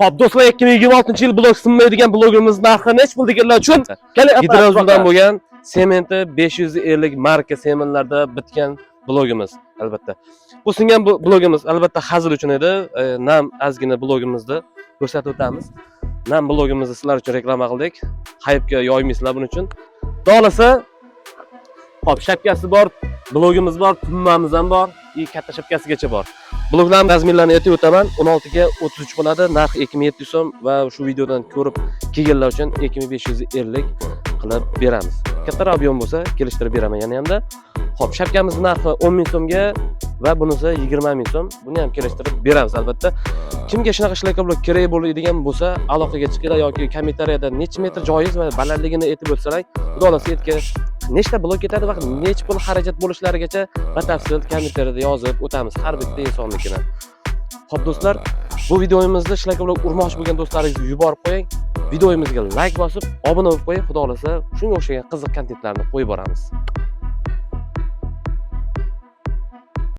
Hop do'stlar 2026-yil blog sinmaydigan blogimiz narxi nech pul deganlar uchun Gidrozuldan bo'lgan sementi 550 marka sementlarda bitgan blogimiz albatta. Bu singan blogimiz albatta hazil uchun edi. Nam ozgina blogimizni ko'rsatib o'tamiz. Nam blogimizni sizlar uchun reklama qildik. Hype'ga yoymaysizlar buning uchun. Xohlasa hop shapkasi bor, blogimiz bor, tummamiz ham bor, katta shapkasigacha bor. Bloglarning razmerlarini aytib o'taman. 16 ga 33 bo'ladi. Narx 2700 so'm va shu videodan ko'rib kelganlar uchun 2550 qilib beramiz. Kattaroq ob'yom bo'lsa kelishtirib beraman yana-hamda. Xo'p, shapkamizning narxi 10 ming so'mga va bunisi 20 ming so'm. Buni ham kelishtirib beramiz albatta. Kimga shunaqa ishlarga blog kerak bo'ladigan bo'lsa, aloqaga chiqinglar yoki kommentariyada necha metr joiz va balandligini aytib o'tsalar, xudo xolasa aytgan nechta blog ketadi va necha pul xarajat bo'lishlarigacha batafsil kommentariyada yozib o'tamiz har bitta insonnikini. Xo'p do'stlar, bu videomizni ishlarga blog urmoqchi bo'lgan do'stlaringizga yuborib qo'ying. Videomizga like bosib, obuna bo'lib qo'ying. Xudo xolasa shunga o'xshagan qiziq kontentlarni qo'yib boramiz.